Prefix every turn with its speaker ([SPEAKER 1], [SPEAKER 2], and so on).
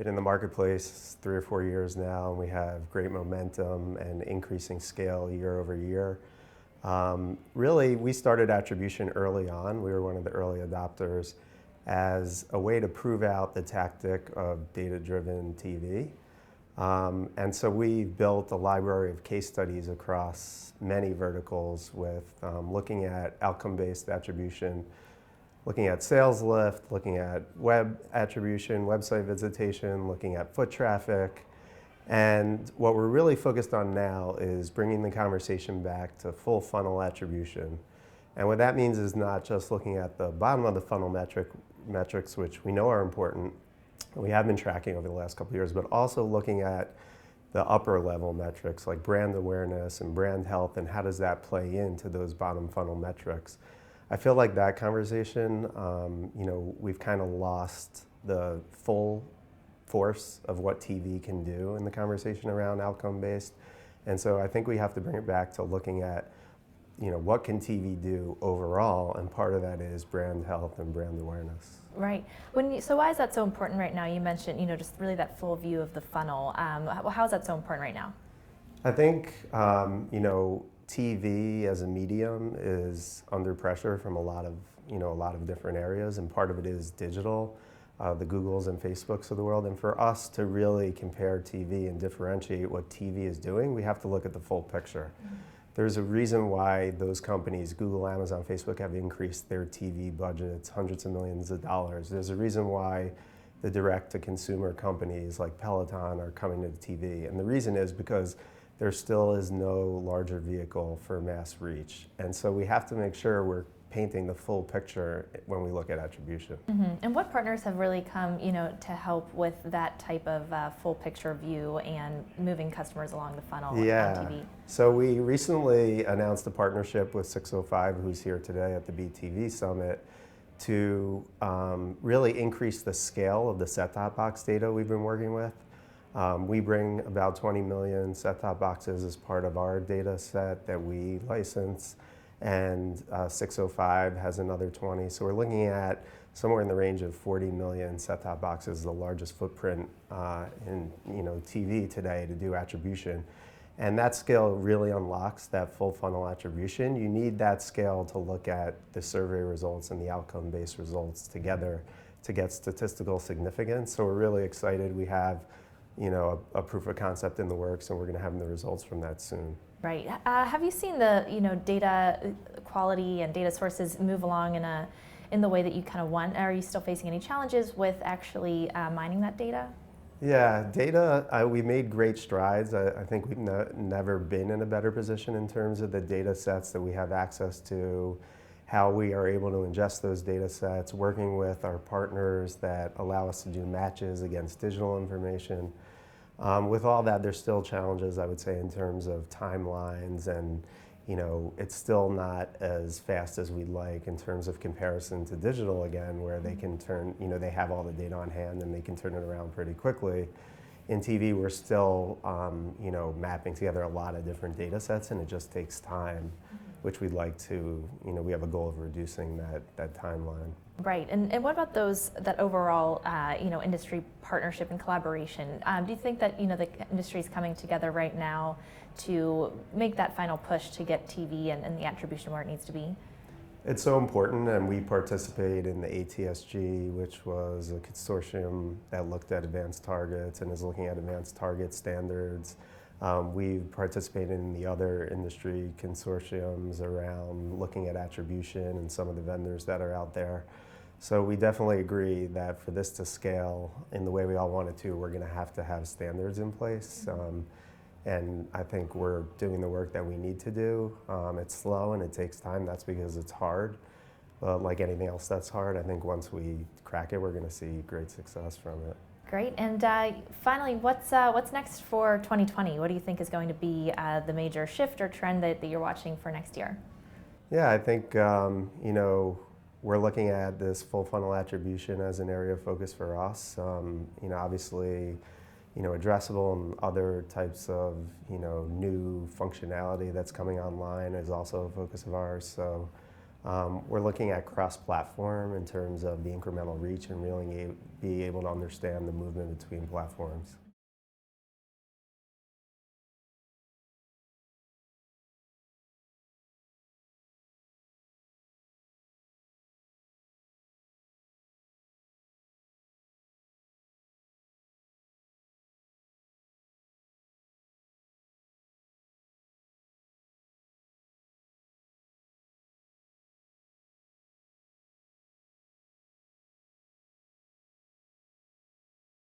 [SPEAKER 1] been in the marketplace 3 or 4 years now, and we have great momentum and increasing scale year over year. Really, we started Attribution early on. We were one of the early adopters as a way to prove out the tactic of data-driven TV. And so we built a library of case studies across many verticals with looking at outcome-based attribution, looking at sales lift, looking at web attribution, website visitation, looking at foot traffic. And what we're really focused on now is bringing the conversation back to full funnel attribution. And what that means is not just looking at the bottom of the funnel metrics, which we know are important, we have been tracking over the last couple of years, but also looking at the upper level metrics like brand awareness and brand health, and how does that play into those bottom funnel metrics. I feel like that conversation, we've kind of lost the full force of what TV can do in the conversation around outcome-based. And so I think we have to bring it back to looking at, what can TV do overall, and part of that is brand health and brand awareness.
[SPEAKER 2] Right. So why is that so important right now? You mentioned, just really that full view of the funnel. How is that so important right now?
[SPEAKER 1] I think, TV as a medium is under pressure from a lot of different areas, and part of it is digital, the Googles and Facebooks of the world. And for us to really compare TV and differentiate what TV is doing, we have to look at the full picture. Mm-hmm. There's a reason why those companies, Google, Amazon, Facebook, have increased their TV budgets hundreds of millions of dollars. There's a reason why the direct-to-consumer companies like Peloton are coming to the TV. And the reason is because there still is no larger vehicle for mass reach. And so we have to make sure we're painting the full picture when we look at attribution.
[SPEAKER 2] Mm-hmm. And what partners have really come, to help with that type of full picture view and moving customers along the funnel on TV?
[SPEAKER 1] So we recently announced a partnership with 605, who's here today at the Beet TV Summit, to really increase the scale of the set-top box data we've been working with. We bring about 20 million set-top boxes as part of our data set that we license, and 605 has another 20. So we're looking at somewhere in the range of 40 million set-top boxes, the largest footprint in TV today to do attribution. And that scale really unlocks that full funnel attribution. You need that scale to look at the survey results and the outcome-based results together to get statistical significance. So we're really excited. We have a proof of concept in the works, and we're going to have the results from that soon.
[SPEAKER 2] Right. Have you seen the data quality and data sources move along in the way that you kind of want? Are you still facing any challenges with actually mining that data?
[SPEAKER 1] Yeah, data, we made great strides. I think we've never been in a better position in terms of the data sets that we have access to, how we are able to ingest those data sets, working with our partners that allow us to do matches against digital information. With all that, there's still challenges, I would say, in terms of timelines, and it's still not as fast as we'd like in terms of comparison to digital again, where they can turn, they have all the data on hand and they can turn it around pretty quickly. In TV, we're still, mapping together a lot of different data sets, and it just takes time, which we'd like to, we have a goal of reducing that timeline.
[SPEAKER 2] Right, and what about that overall, industry partnership and collaboration? Do you think that, the industry is coming together right now to make that final push to get TV and the attribution where it needs to be?
[SPEAKER 1] It's so important, and we participate in the ATSG, which was a consortium that looked at advanced targets and is looking at advanced target standards. We've participated in the other industry consortiums around looking at attribution and some of the vendors that are out there. So we definitely agree that for this to scale in the way we all want it to, we're going to have standards in place. And I think we're doing the work that we need to do. It's slow and it takes time. That's because it's hard. But like anything else that's hard, I think once we crack it, we're going to see great success from it.
[SPEAKER 2] Great. And finally, what's next for 2020? What do you think is going to be the major shift or trend that you're watching for next year?
[SPEAKER 1] Yeah, I think we're looking at this full funnel attribution as an area of focus for us. Obviously, addressable and other types of new functionality that's coming online is also a focus of ours. So We're looking at cross-platform in terms of the incremental reach and really be able to understand the movement between platforms.